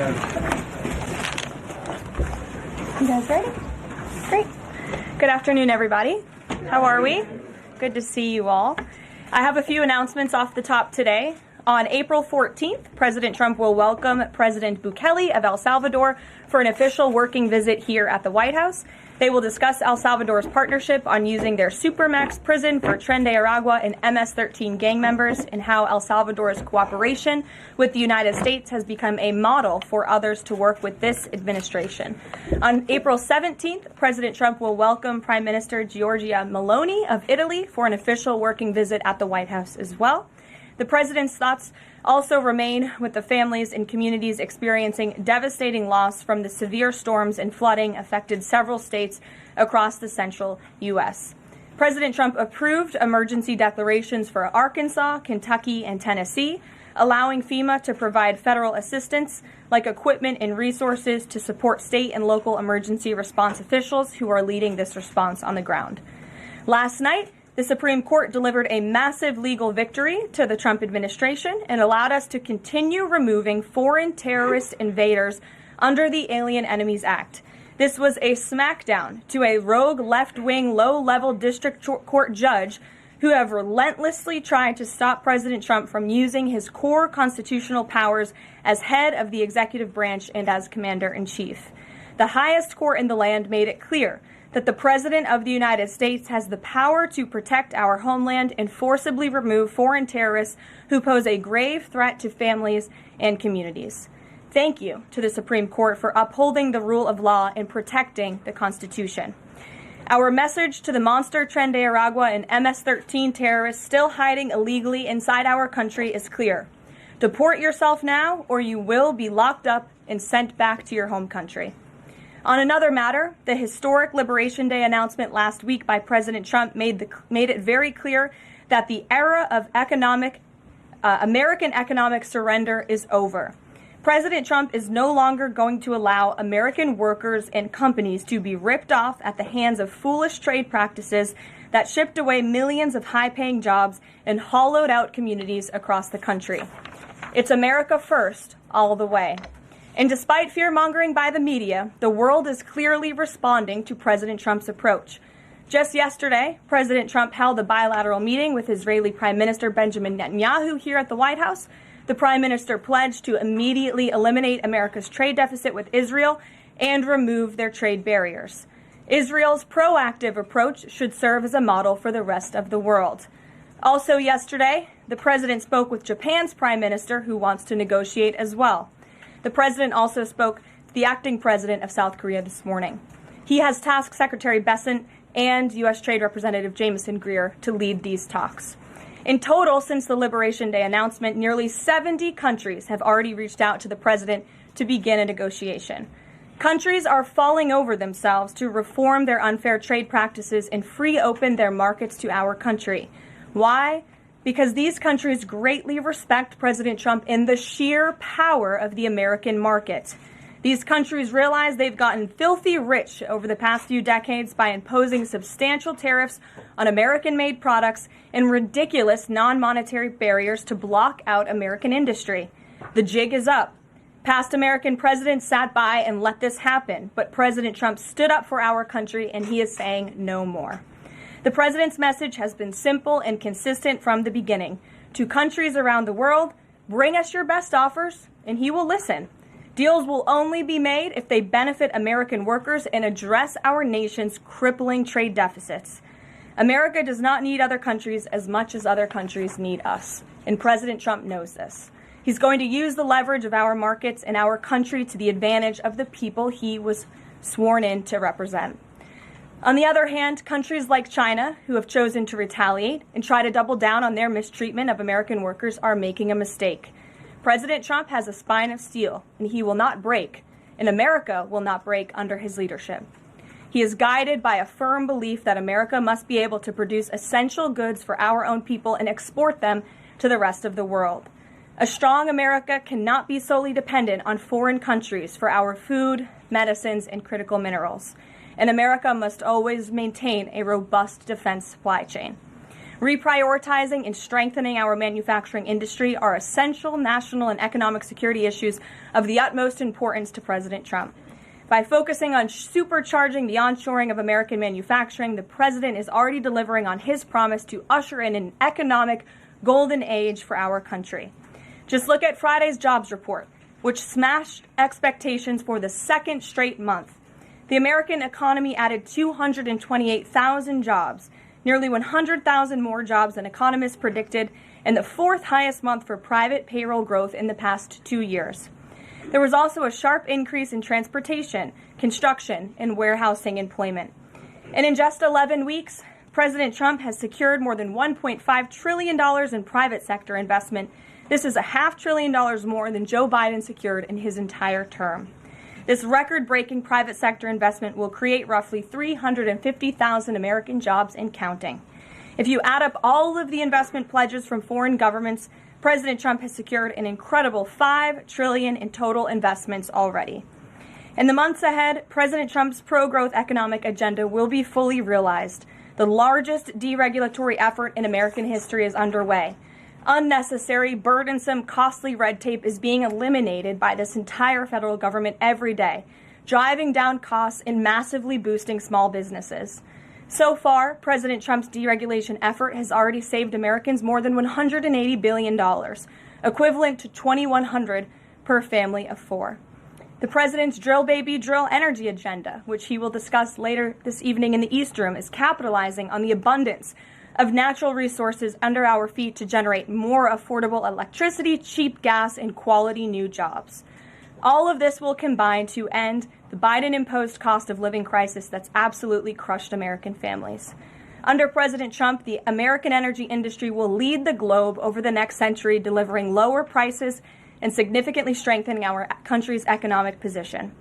You guys ready? Great. Good afternoon, everybody. How are we? Good to see you all. I have a few announcements off the top today. On April 14th, President Trump will welcome President Bukele of El Salvador for an official working visit here at the White House. They will discuss El Salvador's partnership on using their Supermax prison for Tren de Aragua and MS-13 gang members, and how El Salvador's cooperation with the United States has become a model for others to work with this administration. On April 17th, President Trump will welcome Prime Minister Giorgia Meloni of Italy for an official working visit at the White House as well. The president's thoughts also remain with the families and communities experiencing devastating loss from the severe storms and flooding affected several states across the central U.S. President Trump approved emergency declarations for Arkansas, Kentucky, and Tennessee, allowing FEMA to provide federal assistance like equipment and resources to support state and local emergency response officials who are leading this response on the ground. Last night, the Supreme Court delivered a massive legal victory to the Trump administration and allowed us to continue removing foreign terrorist invaders under the Alien Enemies Act. This was a smackdown to a rogue left-wing, low-level district court judge who have relentlessly tried to stop President Trump from using his core constitutional powers as head of the executive branch and as commander-in-chief. The highest court in the land made it clear that the President of the United States has the power to protect our homeland and forcibly remove foreign terrorists who pose a grave threat to families and communities. Thank you to the Supreme Court for upholding the rule of law and protecting the Constitution. Our message to the monster Tren de Aragua and MS-13 terrorists still hiding illegally inside our country is clear. Deport yourself now, or you will be locked up and sent back to your home country. On another matter, the historic Liberation Day announcement last week by President Trump made it very clear that the era of American economic surrender is over. President Trump is no longer going to allow American workers and companies to be ripped off at the hands of foolish trade practices that shipped away millions of high-paying jobs and hollowed out communities across the country. It's America first, all the way. And despite fear-mongering by the media, the world is clearly responding to President Trump's approach. Just yesterday, President Trump held a bilateral meeting with Israeli Prime Minister Benjamin Netanyahu here at the White House. The Prime Minister pledged to immediately eliminate America's trade deficit with Israel and remove their trade barriers. Israel's proactive approach should serve as a model for the rest of the world. Also yesterday, the President spoke with Japan's Prime Minister, who wants to negotiate as well. The President also spoke to the acting President of South Korea this morning. He has tasked Secretary Bessent and U.S. Trade Representative Jameson Greer to lead these talks. In total, since the Liberation Day announcement, nearly 70 countries have already reached out to the President to begin a negotiation. Countries are falling over themselves to reform their unfair trade practices and free open their markets to our country. Why? Because these countries greatly respect President Trump in the sheer power of the American market. These countries realize they've gotten filthy rich over the past few decades by imposing substantial tariffs on American-made products and ridiculous non-monetary barriers to block out American industry. The jig is up. Past American presidents sat by and let this happen, but President Trump stood up for our country, and he is saying no more. The president's message has been simple and consistent from the beginning. To countries around the world, bring us your best offers, and he will listen. Deals will only be made if they benefit American workers and address our nation's crippling trade deficits. America does not need other countries as much as other countries need us, and President Trump knows this. He's going to use the leverage of our markets and our country to the advantage of the people he was sworn in to represent. On the other hand, countries like China, who have chosen to retaliate and try to double down on their mistreatment of American workers, are making a mistake. President Trump has a spine of steel, and he will not break, and America will not break under his leadership. He is guided by a firm belief that America must be able to produce essential goods for our own people and export them to the rest of the world. A strong America cannot be solely dependent on foreign countries for our food, medicines, and critical minerals. And America must always maintain a robust defense supply chain. Reprioritizing and strengthening our manufacturing industry are essential national and economic security issues of the utmost importance to President Trump. By focusing on supercharging the onshoring of American manufacturing, the president is already delivering on his promise to usher in an economic golden age for our country. Just look at Friday's jobs report, which smashed expectations for the second straight month. The American economy added 228,000 jobs, nearly 100,000 more jobs than economists predicted, and the fourth highest month for private payroll growth in the past 2 years. There was also a sharp increase in transportation, construction, and warehousing employment. And in just 11 weeks, President Trump has secured more than $1.5 trillion in private sector investment. This is $500 billion more than Joe Biden secured in his entire term. This record-breaking private sector investment will create roughly 350,000 American jobs and counting. If you add up all of the investment pledges from foreign governments, President Trump has secured an incredible $5 trillion in total investments already. In the months ahead, President Trump's pro-growth economic agenda will be fully realized. The largest deregulatory effort in American history is underway. Unnecessary, burdensome, costly red tape is being eliminated by this entire federal government every day, driving down costs and massively boosting small businesses. So far, President Trump's deregulation effort has already saved Americans more than $180 billion, equivalent to $2,100 per family of 4. The president's drill baby drill energy agenda, which he will discuss later this evening in the East Room, is capitalizing on the abundance of natural resources under our feet to generate more affordable electricity, cheap gas, and quality new jobs. All of this will combine to end the Biden-imposed cost of living crisis that's absolutely crushed American families. Under President Trump, the American energy industry will lead the globe over the next century, delivering lower prices and significantly strengthening our country's economic position.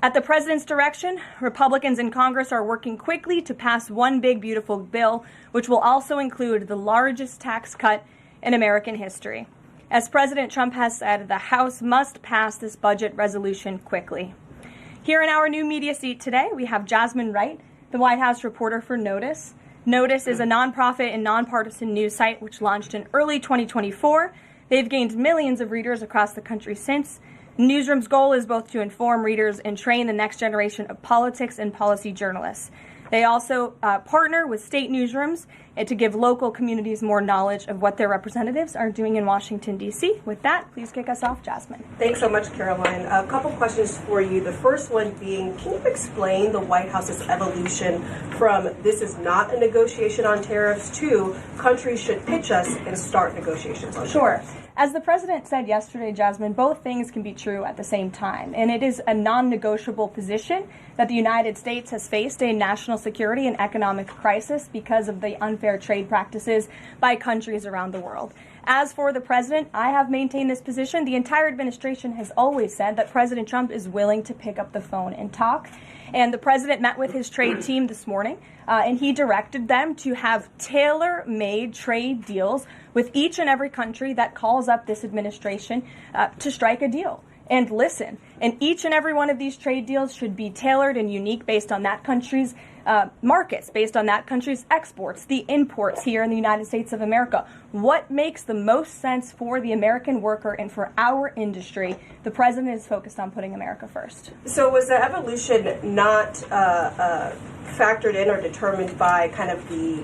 At the president's direction, Republicans in Congress are working quickly to pass one big, beautiful bill, which will also include the largest tax cut in American history. As President Trump has said, the House must pass this budget resolution quickly. Here in our new media seat today, we have Jasmine Wright, the White House reporter for Notice. Notice is a nonprofit and nonpartisan news site which launched in early 2024. They've gained millions of readers across the country since. Newsroom's goal is both to inform readers and train the next generation of politics and policy journalists. They also partner with state newsrooms to give local communities more knowledge of what their representatives are doing in Washington, D.C. With that, please kick us off, Jasmine. Thanks so much, Caroline. A couple questions for you. The first one being, can you explain the White House's evolution from this is not a negotiation on tariffs to countries should pitch us and start negotiations on tariffs? Sure. As the president said yesterday, Jasmine, both things can be true at the same time. And it is a non-negotiable position that the United States has faced a national security and economic crisis because of the unfair trade practices by countries around the world. As for the president, I have maintained this position. The entire administration has always said that President Trump is willing to pick up the phone and talk. And the president met with his trade team this morning, and he directed them to have tailor-made trade deals with each and every country that calls up this administration to strike a deal and listen. And each and every one of these trade deals should be tailored and unique based on that country's markets, based on that country's exports, the imports here in the United States of America. What makes the most sense for the American worker and for our industry? The president is focused on putting America first. So was the evolution not factored in or determined by kind of the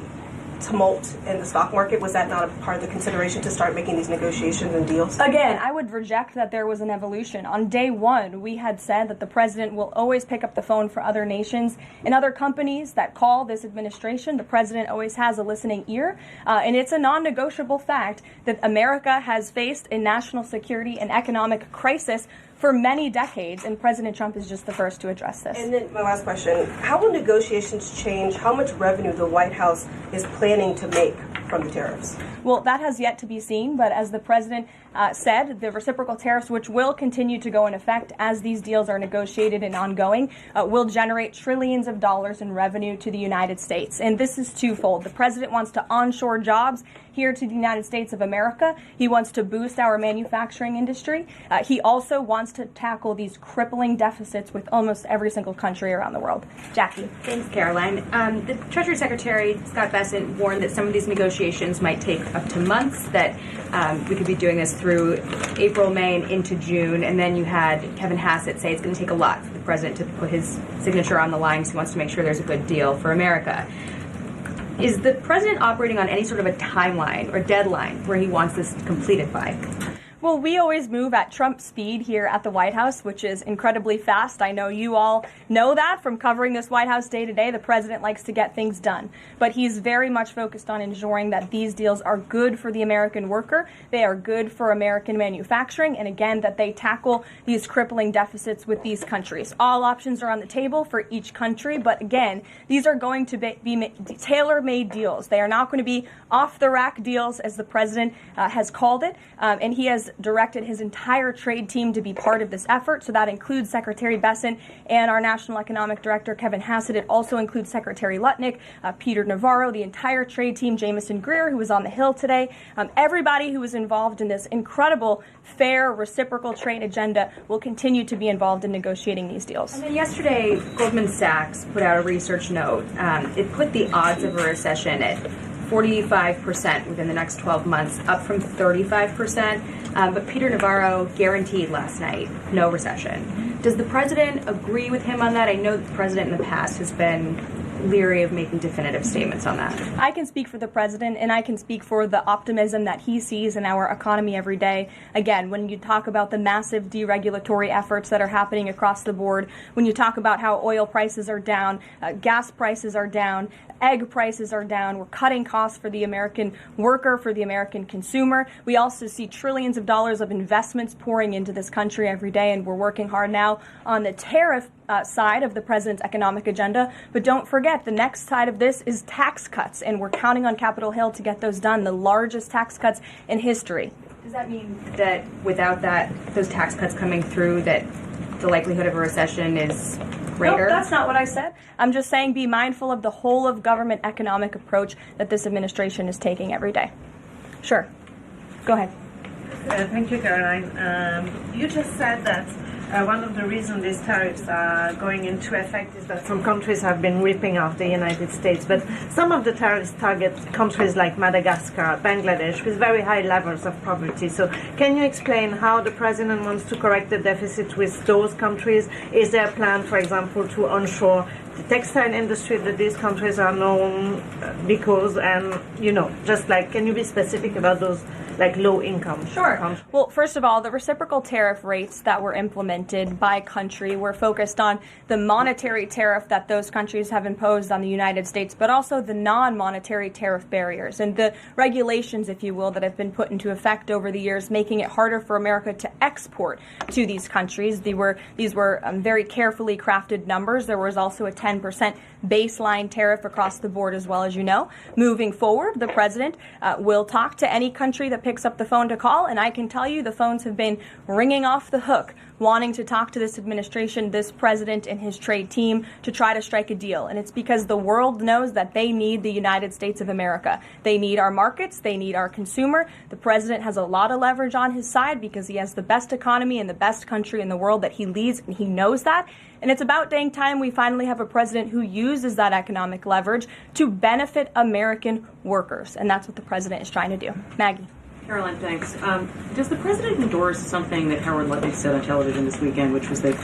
tumult in the stock market? Was that not a part of the consideration to start making these negotiations and deals? Again, I would reject that there was an evolution. On day one, we had said that the president will always pick up the phone for other nations and other companies that call this administration. The president always has a listening ear, and it's a non-negotiable fact that America has faced a national security and economic crisis for many decades, and President Trump is just the first to address this. And then my last question, how will negotiations change how much revenue the White House is planning to make from the tariffs? Well, that has yet to be seen, but as the president said, the reciprocal tariffs, which will continue to go in effect as these deals are negotiated and ongoing, will generate trillions of dollars in revenue to the United States. And this is twofold. The president wants to onshore jobs here to the United States of America. He wants to boost our manufacturing industry. He also wants to tackle these crippling deficits with almost every single country around the world. Jackie. Thanks, Caroline. The Treasury Secretary, Scott Bessent, warned that some of these negotiations might take up to months, that we could be doing this through April, May, and into June. And then you had Kevin Hassett say it's going to take a lot for the president to put his signature on the line because he wants to make sure there's a good deal for America. Is the president operating on any sort of a timeline or deadline where he wants this completed by? Well, we always move at Trump speed here at the White House, which is incredibly fast. I know you all know that from covering this White House day to day. The president likes to get things done, but he's very much focused on ensuring that these deals are good for the American worker. They are good for American manufacturing, and again, that they tackle these crippling deficits with these countries. All options are on the table for each country, but again, these are going to be tailor-made deals. They are not going to be off-the-rack deals, as the president has called it, and he has directed his entire trade team to be part of this effort. So that includes Secretary Bessent and our National Economic Director, Kevin Hassett. It also includes Secretary Lutnick, Peter Navarro, the entire trade team, Jamison Greer, who was on the Hill today. Everybody who is involved in this incredible, fair, reciprocal trade agenda will continue to be involved in negotiating these deals. And then yesterday, Goldman Sachs put out a research note. It put the odds of a recession at 45% within the next 12 months, up from 35%. But Peter Navarro guaranteed last night no recession. Does the president agree with him on that? I know that the president in the past has been leery of making definitive statements on that. I can speak for the president, and I can speak for the optimism that he sees in our economy every day. Again, when you talk about the massive deregulatory efforts that are happening across the board, when you talk about how oil prices are down, gas prices are down, egg prices are down, we're cutting costs for the American worker, for the American consumer. We also see trillions of dollars of investments pouring into this country every day, and we're working hard now on the tariff side of the president's economic agenda. But don't forget, the next side of this is tax cuts, and we're counting on Capitol Hill to get those done, the largest tax cuts in history. Does that mean that without those tax cuts coming through, that the likelihood of a recession is greater? No, that's not what I said. I'm just saying be mindful of the whole of government economic approach that this administration is taking every day. Sure. Go ahead. Thank you, Caroline. You just said that one of the reasons these tariffs are going into effect is that some countries have been ripping off the United States, but some of the tariffs target countries like Madagascar, Bangladesh, with very high levels of poverty. So can you explain how the president wants to correct the deficit with those countries? Is there a plan, for example, to onshore the textile industry that these countries are known because, and, just like, can you be specific about those low income? Sure. Well, first of all, the reciprocal tariff rates that were implemented by country were focused on the monetary tariff that those countries have imposed on the United States, but also the non-monetary tariff barriers and the regulations, if you will, that have been put into effect over the years, making it harder for America to export to these countries. These were very carefully crafted numbers. There was also a 10% baseline tariff across the board, as well, as you know. Moving forward, the president will talk to any country that picks up the phone to call, and I can tell you the phones have been ringing off the hook, wanting to talk to this administration, this president, and his trade team to try to strike a deal. And it's because the world knows that they need the United States of America. They need our markets. They need our consumer. The president has a lot of leverage on his side because he has the best economy and the best country in the world that he leads, and he knows that. And it's about dang time we finally have a president who uses that economic leverage to benefit American workers. And that's what the president is trying to do. Maggie. Caroline, thanks. Does the president endorse something that Howard Lutnick said on television this weekend, which was that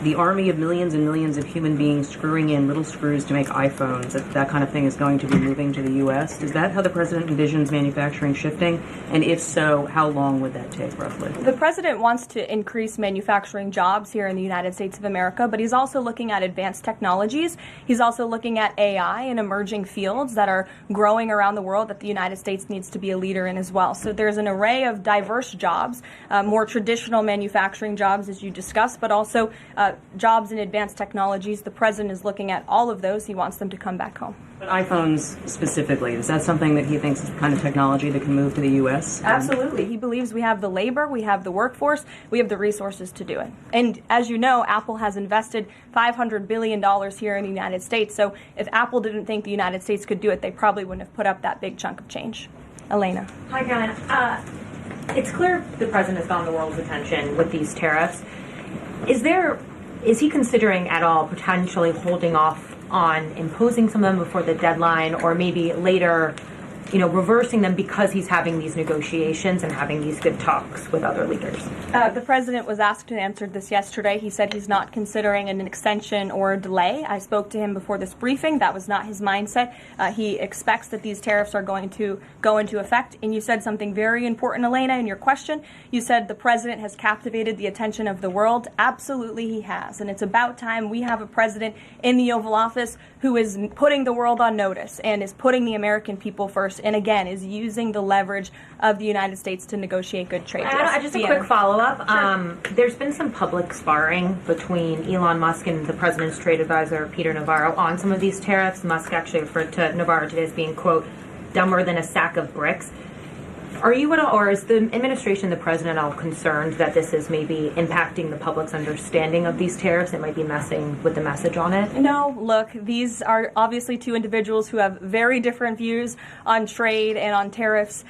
the army of millions and millions of human beings screwing in little screws to make iPhones, that kind of thing is going to be moving to the U.S.? Is that how the president envisions manufacturing shifting? And if so, how long would that take, roughly? The president wants to increase manufacturing jobs here in the United States of America, but he's also looking at advanced technologies. He's also looking at AI and emerging fields that are growing around the world that the United States needs to be a leader in as well. So there's an array of diverse jobs, more traditional manufacturing jobs, as you discussed, but also jobs in advanced technologies. The president is looking at all of those. He wants them to come back home. iPhones specifically, is that something that he thinks is the kind of technology that can move to the U.S.? Absolutely. He believes we have the labor, we have the workforce, we have the resources to do it. And as you know, Apple has invested $500 billion here in the United States. So if Apple didn't think the United States could do it, they probably wouldn't have put up that big chunk of change. Elena. Hi, Caroline. It's clear the president has gotten the world's attention with these tariffs. Is he considering at all potentially holding off on imposing some of them before the deadline, or maybe later, reversing them because he's having these negotiations and having these good talks with other leaders? The president was asked and answered this yesterday. He said he's not considering an extension or a delay. I spoke to him before this briefing. That was not his mindset. He expects that these tariffs are going to go into effect. And you said something very important, Elena, in your question. You said the president has captivated the attention of the world. Absolutely he has. And it's about time we have a president in the Oval Office who is putting the world on notice and is putting the American people first, and again is using the leverage of the United States to negotiate good trade deals. Just a quick follow-up. Sure. There's been some public sparring between Elon Musk and the president's trade advisor, Peter Navarro, on some of these tariffs. Musk actually referred to Navarro today as being, quote, dumber than a sack of bricks. Are you at all, or is the administration, the president, all concerned that this is maybe impacting the public's understanding of these tariffs? It might be messing with the message on it? No, look, these are obviously two individuals who have very different views on trade and on tariffs.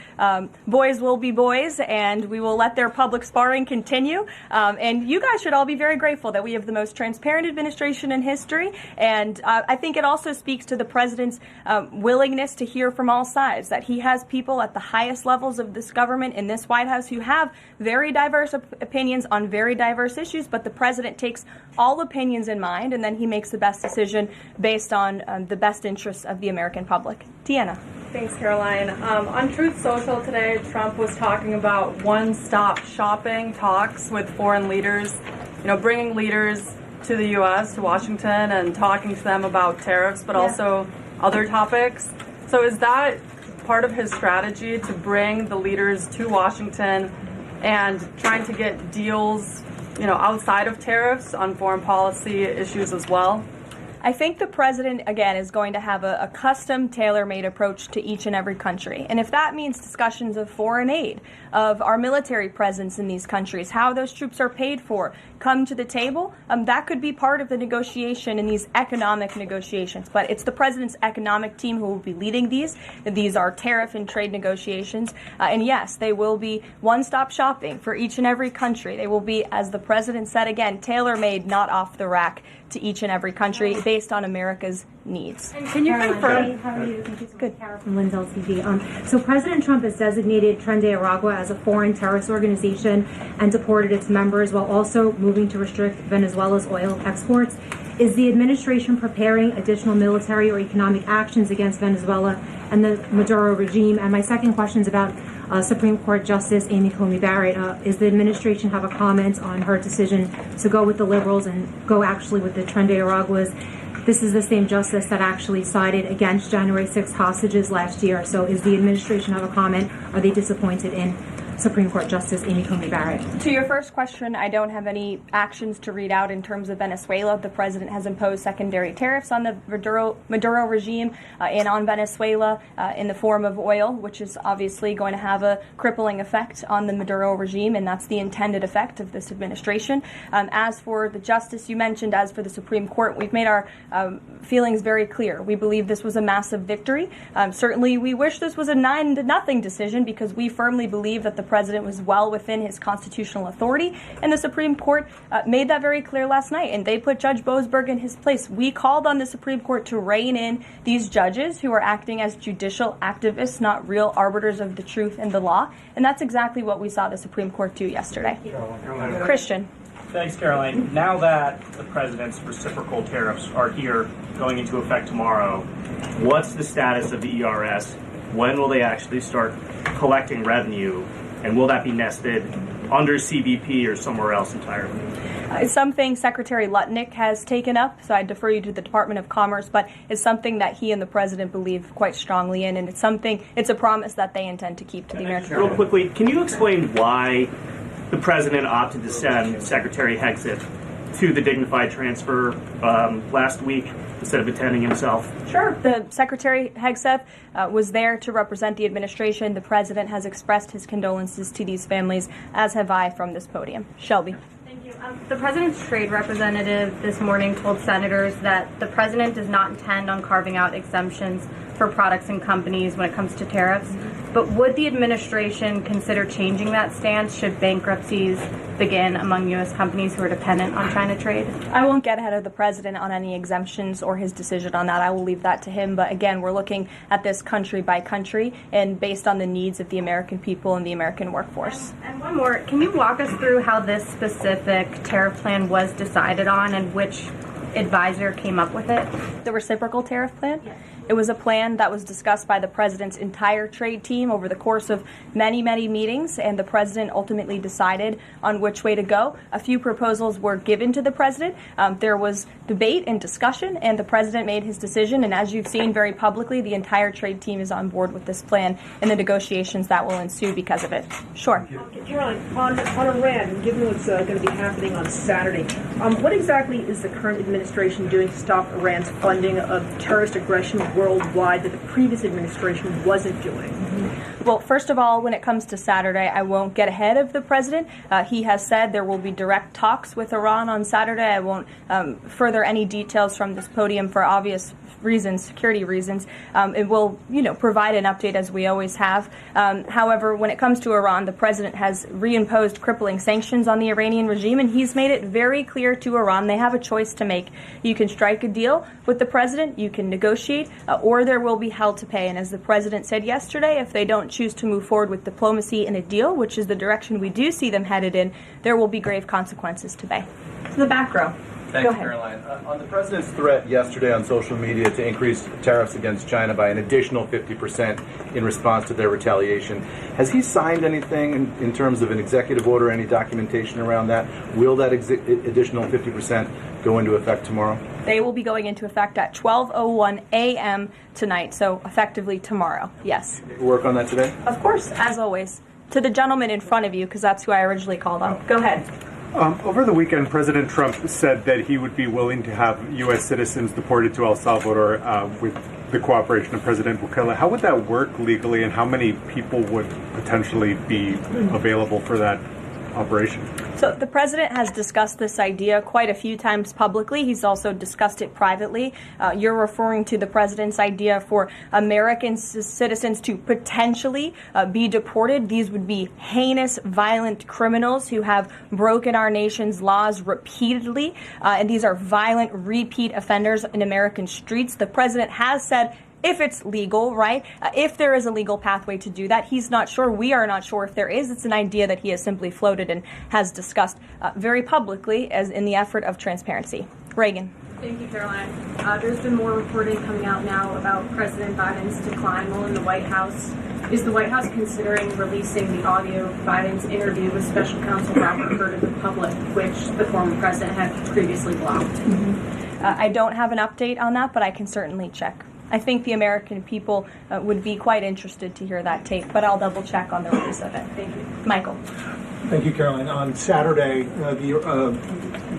Boys will be boys, and we will let their public sparring continue. And you guys should all be very grateful that we have the most transparent administration in history. And I think it also speaks to the president's willingness to hear from all sides, that he has people at the highest levels of this government in this White House who have very diverse opinions on very diverse issues, but the president takes all opinions in mind, and then he makes the best decision based on the best interests of the American public. Tiana. Thanks, Caroline. On Truth Social today, Trump was talking about one-stop shopping talks with foreign leaders, bringing leaders to the U.S., to Washington, and talking to them about tariffs, but also other topics. So is that part of his strategy to bring the leaders to Washington and trying to get deals, outside of tariffs on foreign policy issues as well? I think the president, again, is going to have a custom, tailor-made approach to each and every country. And if that means discussions of foreign aid, of our military presence in these countries, how those troops are paid for, come to the table, that could be part of the negotiation in these economic negotiations. But it's the president's economic team who will be leading these. These are tariff and trade negotiations. And yes, they will be one-stop shopping for each and every country. They will be, as the president said again, tailor-made, not off the rack, to each and every country based on America's needs. Can you confirm? How are you? Good. Kara from Lynn's LTV. So President Trump has designated Tren de Aragua as a foreign terrorist organization and deported its members while also moving to restrict Venezuela's oil exports. Is the administration preparing additional military or economic actions against Venezuela and the Maduro regime? And my second question is about Supreme Court Justice Amy Coney Barrett. Is the administration have a comment on her decision to go with the liberals and go actually with the Tren de Araguas? This is the same justice that actually sided against January 6th hostages last year. So is the administration have a comment? Are they disappointed in Supreme Court Justice Amy Coney Barrett? To your first question, I don't have any actions to read out in terms of Venezuela. The president has imposed secondary tariffs on the Maduro regime and on Venezuela in the form of oil, which is obviously going to have a crippling effect on the Maduro regime, and that's the intended effect of this administration. As for the justice you mentioned, as for the Supreme Court, we've made our feelings very clear. We believe this was a massive victory. Certainly, we wish this was a 9-0 decision because we firmly believe that the president was well within his constitutional authority, and the Supreme Court made that very clear last night, and they put Judge Boasberg in his place. We called on the Supreme Court to rein in these judges who are acting as judicial activists, not real arbiters of the truth and the law, and that's exactly what we saw the Supreme Court do yesterday. Christian. Thanks, Caroline. Now that the president's reciprocal tariffs are here, going into effect tomorrow, what's the status of the ERS? When will they actually start collecting revenue? And will that be nested under CBP or somewhere else entirely? It's something Secretary Lutnick has taken up, so I defer you to the Department of Commerce, but it's something that he and the president believe quite strongly in, and it's a promise that they intend to keep to the American people. Real quickly, can you explain why the president opted to send Secretary Hegseth to the dignified transfer last week instead of attending himself? Sure. The Secretary Hegseth was there to represent the administration. The president has expressed his condolences to these families, as have I from this podium. Shelby. Thank you. The president's trade representative this morning told senators that the president does not intend on carving out exemptions for products and companies when it comes to tariffs. But would the administration consider changing that stance should bankruptcies begin among U.S. companies who are dependent on China trade? I won't get ahead of the president on any exemptions or his decision on that. I will leave that to him. But again, we're looking at this country by country and based on the needs of the American people and the American workforce. And one more, can you walk us through how this specific tariff plan was decided on and which advisor came up with it? The reciprocal tariff plan? Yes. It was a plan that was discussed by the president's entire trade team over the course of many, many meetings, and the president ultimately decided on which way to go. A few proposals were given to the president. There was debate and discussion, and the president made his decision. And as you've seen very publicly, the entire trade team is on board with this plan and the negotiations that will ensue because of it. Sure. Caroline, on Iran, given what's going to be happening on Saturday, what exactly is the current administration doing to stop Iran's funding of terrorist aggression worldwide that the previous administration wasn't doing? Well, first of all, when it comes to Saturday, I won't get ahead of the president. He has said there will be direct talks with Iran on Saturday. I won't further any details from this podium for obvious reasons, security reasons. It will, provide an update as we always have. However, when it comes to Iran, the president has reimposed crippling sanctions on the Iranian regime, and he's made it very clear to Iran they have a choice to make. You can strike a deal with the president, you can negotiate, or there will be hell to pay. And as the president said yesterday, if they don't choose to move forward with diplomacy and a deal, which is the direction we do see them headed in, there will be grave consequences to pay. To the back row. Thanks, Caroline. On the president's threat yesterday on social media to increase tariffs against China by an additional 50% in response to their retaliation, has he signed anything in terms of an executive order, any documentation around that? Will that additional 50% go into effect tomorrow? They will be going into effect at 12:01 a.m. tonight, so effectively tomorrow, yes. Work on that today? Of course, as always. To the gentleman in front of you, because that's who I originally called on. Go ahead. Over the weekend, President Trump said that he would be willing to have U.S. citizens deported to El Salvador with the cooperation of President Bukele. How would that work legally, and how many people would potentially be available for that operation? So the president has discussed this idea quite a few times publicly. He's also discussed it privately. You're referring to the president's idea for American citizens to potentially be deported. These would be heinous, violent criminals who have broken our nation's laws repeatedly. And these are violent repeat offenders in American streets. The president has said, if it's legal, right? If there is a legal pathway to do that, he's not sure. We are not sure if there is. It's an idea that he has simply floated and has discussed very publicly as in the effort of transparency. Reagan. Thank you, Caroline. There's been more reporting coming out now about President Biden's decline while in the White House. Is the White House considering releasing the audio of Biden's interview with Special Counsel Robert Hur to the public, which the former president had previously blocked? I don't have an update on that, but I can certainly check. I think the American people would be quite interested to hear that tape, but I'll double check on the release of it. Thank you. Michael. Thank you, Caroline. On Saturday,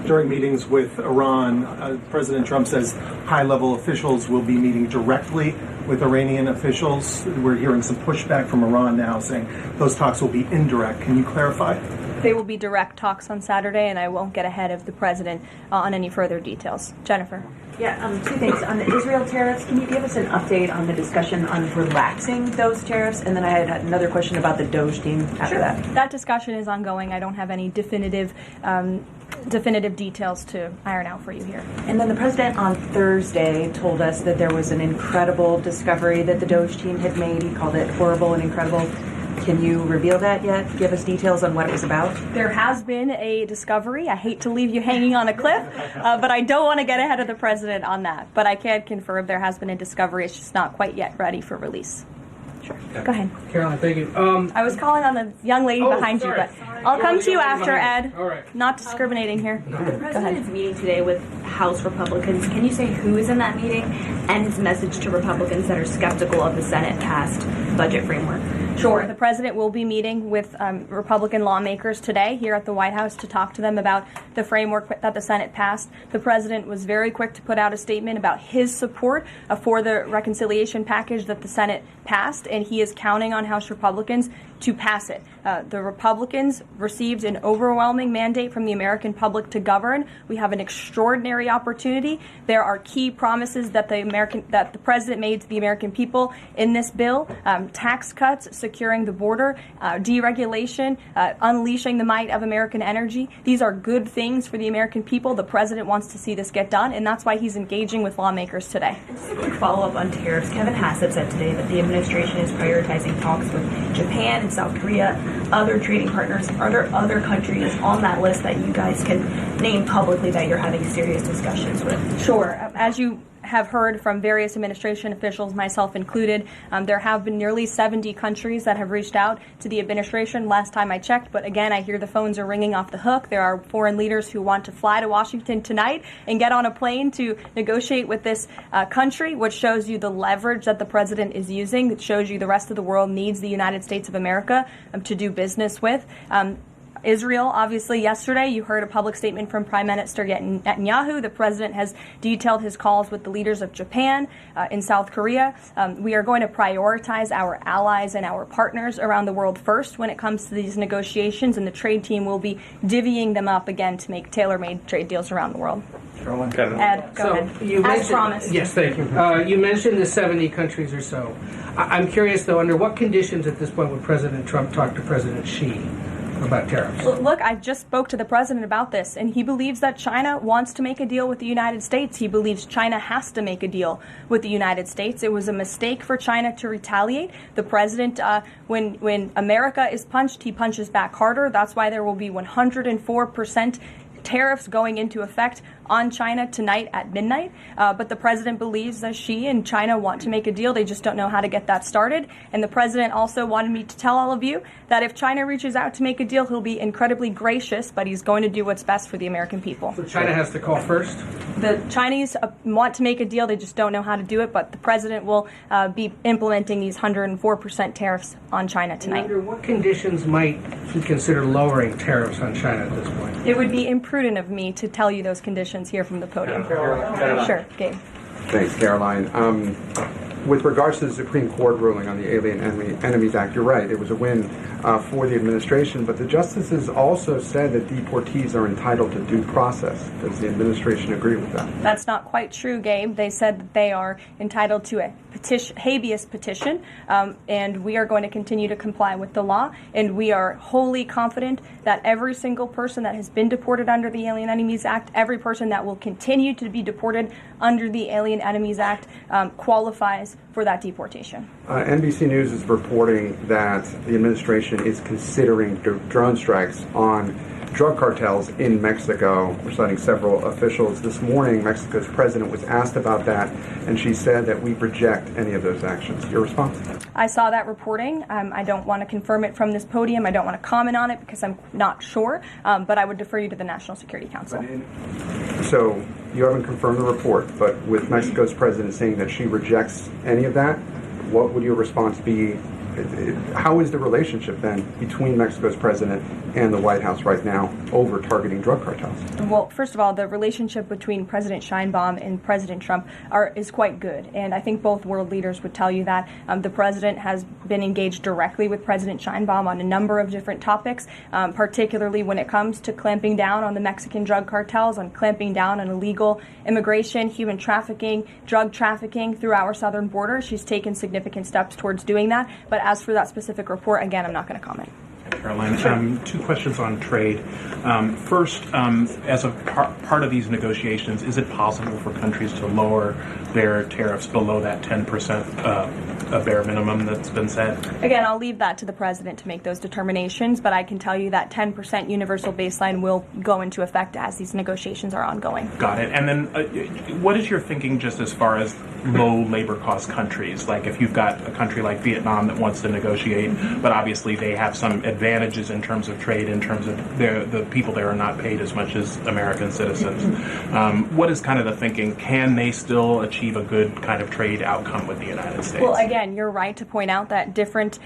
during meetings with Iran, President Trump says high-level officials will be meeting directly with Iranian officials. We're hearing some pushback from Iran now saying those talks will be indirect. Can you clarify? They will be direct talks on Saturday, and I won't get ahead of the president on any further details. Jennifer. Yeah, two things. On the Israel tariffs, can you give us an update on the discussion on relaxing those tariffs? And then I had another question about the Doge team after that. That discussion is ongoing. I don't have any definitive details to iron out for you here. And then the president on Thursday told us that there was an incredible discovery that the Doge team had made. He called it horrible and incredible. Can you reveal that yet? Give us details on what it was about? There has been a discovery. I hate to leave you hanging on a cliff, but I don't want to get ahead of the president on that. But I can confirm there has been a discovery. It's just not quite yet ready for release. Sure. Go ahead. Caroline, thank you. I was calling on the young lady behind you, but I'll come to you after, Ed. All right. Not discriminating here. The president's meeting today with House Republicans. Can you say who is in that meeting and his message to Republicans that are skeptical of the Senate-passed budget framework? Sure. The president will be meeting with Republican lawmakers today here at the White House to talk to them about the framework that the Senate passed. The president was very quick to put out a statement about his support for the reconciliation package that the Senate passed, and he is counting on House Republicans to pass it. The Republicans received an overwhelming mandate from the American public to govern. We have an extraordinary opportunity. There are key promises that the president made to the American people in this bill: tax cuts, securing the border, deregulation, unleashing the might of American energy. These are good things for the American people. The president wants to see this get done, and that's why he's engaging with lawmakers today. Just a quick follow-up on tariffs. Kevin Hassett said today that the administration is prioritizing talks with Japan and South Korea, other trading partners. Are there other countries on that list that you guys can name publicly that you're having serious discussions with? Sure. As you have heard from various administration officials, myself included, there have been nearly 70 countries that have reached out to the administration last time I checked. But again, I hear the phones are ringing off the hook. There are foreign leaders who want to fly to Washington tonight and get on a plane to negotiate with this country, which shows you the leverage that the president is using. It shows you the rest of the world needs the United States of America to do business with. Israel, obviously, yesterday you heard a public statement from Prime Minister Netanyahu. The president has detailed his calls with the leaders of Japan, in South Korea. We are going to prioritize our allies and our partners around the world first when it comes to these negotiations, and the trade team will be divvying them up again to make tailor-made trade deals around the world. Ed, go ahead. As promised. Yes, thank you. You mentioned the 70 countries or so. I'm curious, though, under what conditions at this point would President Trump talk to President Xi about tariffs? Look, I just spoke to the president about this, and he believes that China wants to make a deal with the United States. He believes China has to make a deal with the United States. It was a mistake for China to retaliate. The president, when America is punched, he punches back harder. That's why there will be 104% tariffs going into effect on China tonight at midnight. But the president believes that Xi and China want to make a deal. They just don't know how to get that started. And the president also wanted me to tell all of you that if China reaches out to make a deal, he'll be incredibly gracious, but he's going to do what's best for the American people. So China has to call first? The Chinese want to make a deal. They just don't know how to do it. But the president will be implementing these 104% tariffs on China tonight. Under what conditions might he consider lowering tariffs on China at this point? It would be imprudent of me to tell you those conditions here from the podium. Sure, Gabe. Thanks, Caroline. With regards to the Supreme Court ruling on the Alien Enemies Act, you're right, it was a win for the administration, but the justices also said that deportees are entitled to due process. Does the administration agree with that? That's not quite true, Gabe. They said that they are entitled to a habeas petition, and we are going to continue to comply with the law, and we are wholly confident that every single person that has been deported under the Alien Enemies Act, every person that will continue to be deported under the Alien Enemies Act qualifies for that deportation. NBC News is reporting that the administration is considering drone strikes on drug cartels in Mexico. We're citing several officials. This morning, Mexico's president was asked about that, and she said that we reject any of those actions. Your response? I saw that reporting. I don't want to confirm it from this podium. I don't want to comment on it because I'm not sure, but I would defer you to the National Security Council. So you haven't confirmed the report, but with Mexico's president saying that she rejects any of that, what would your response be? How is the relationship then between Mexico's president and the White House right now over targeting drug cartels? Well, first of all, the relationship between President Sheinbaum and President Trump is quite good, and I think both world leaders would tell you that. The president has been engaged directly with President Sheinbaum on a number of different topics, particularly when it comes to clamping down on the Mexican drug cartels, on clamping down on illegal immigration, human trafficking, drug trafficking through our southern border. She's taken significant steps towards doing that, but as for that specific report, again, I'm not going to comment. Caroline, two questions on trade. First, as a part of these negotiations, is it possible for countries to lower their tariffs below that 10% a bare minimum that's been set? Again, I'll leave that to the president to make those determinations, but I can tell you that 10% universal baseline will go into effect as these negotiations are ongoing. Got it. And then what is your thinking just as far as low labor cost countries? Like if you've got a country like Vietnam that wants to negotiate, but obviously they have some advantages in terms of trade, in terms of the people there are not paid as much as American citizens. What is kind of the thinking? Can they still achieve a good kind of trade outcome with the United States? Well, again, you're right to point out that different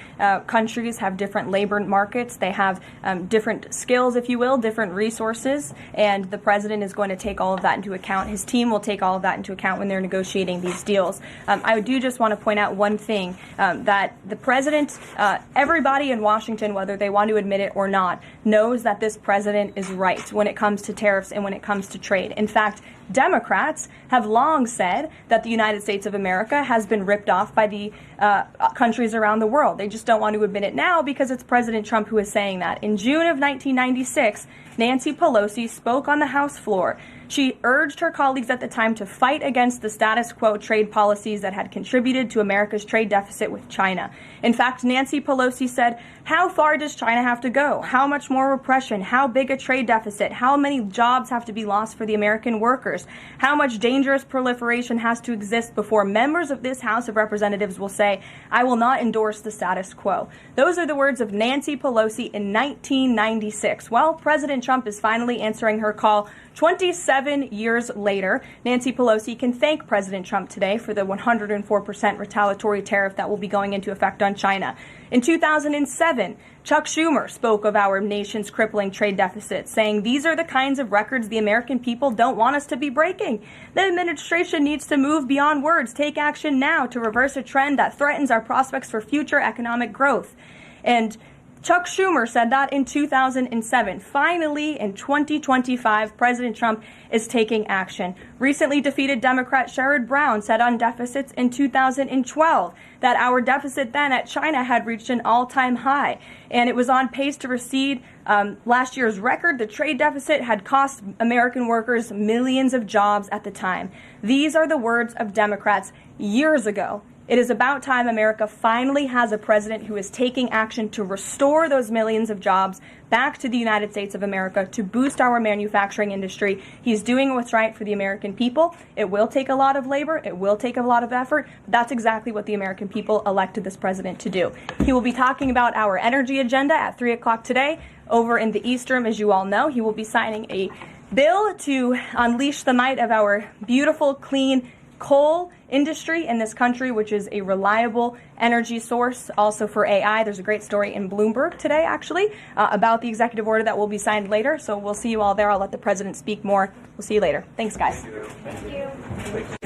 countries have different labor markets. They have different skills, if you will, different resources, and the president is going to take all of that into account. His team will take all of that into account when they're negotiating these deals. I do just want to point out one thing, that the president, everybody in Washington, whether they want to admit it or not, knows that this president is right when it comes to tariffs and when it comes to trade. In fact, Democrats have long said that the United States of America has been ripped off by the countries around the world. They just don't want to admit it now because it's President Trump who is saying that. In June of 1996, Nancy Pelosi spoke on the House floor. She urged her colleagues at the time to fight against the status quo trade policies that had contributed to America's trade deficit with China. In fact, Nancy Pelosi said, how far does China have to go? How much more repression? How big a trade deficit? How many jobs have to be lost for the American workers? How much dangerous proliferation has to exist before members of this House of Representatives will say, I will not endorse the status quo? Those are the words of Nancy Pelosi in 1996. Well, President Trump is finally answering her call 27 years later. Nancy Pelosi can thank President Trump today for the 104% retaliatory tariff that will be going into effect on China. In 2007, Chuck Schumer spoke of our nation's crippling trade deficit, saying these are the kinds of records the American people don't want us to be breaking. The administration needs to move beyond words, take action now to reverse a trend that threatens our prospects for future economic growth. And Chuck Schumer said that in 2007. Finally, in 2025, President Trump is taking action. Recently defeated Democrat Sherrod Brown said on deficits in 2012 that our deficit then at China had reached an all-time high, and it was on pace to recede last year's record. The trade deficit had cost American workers millions of jobs at the time. These are the words of Democrats years ago. It is about time America finally has a president who is taking action to restore those millions of jobs back to the United States of America, to boost our manufacturing industry. He's doing what's right for the American people. It will take a lot of labor. It will take a lot of effort. But that's exactly what the American people elected this president to do. He will be talking about our energy agenda at 3 o'clock today over in the East Room. As you all know, he will be signing a bill to unleash the might of our beautiful, clean coal industry in this country, which is a reliable energy source also for AI. There's a great story in Bloomberg today, actually, about the executive order that will be signed later. So we'll see you all there. I'll let the president speak more. We'll see you later. Thanks, guys. Thank you.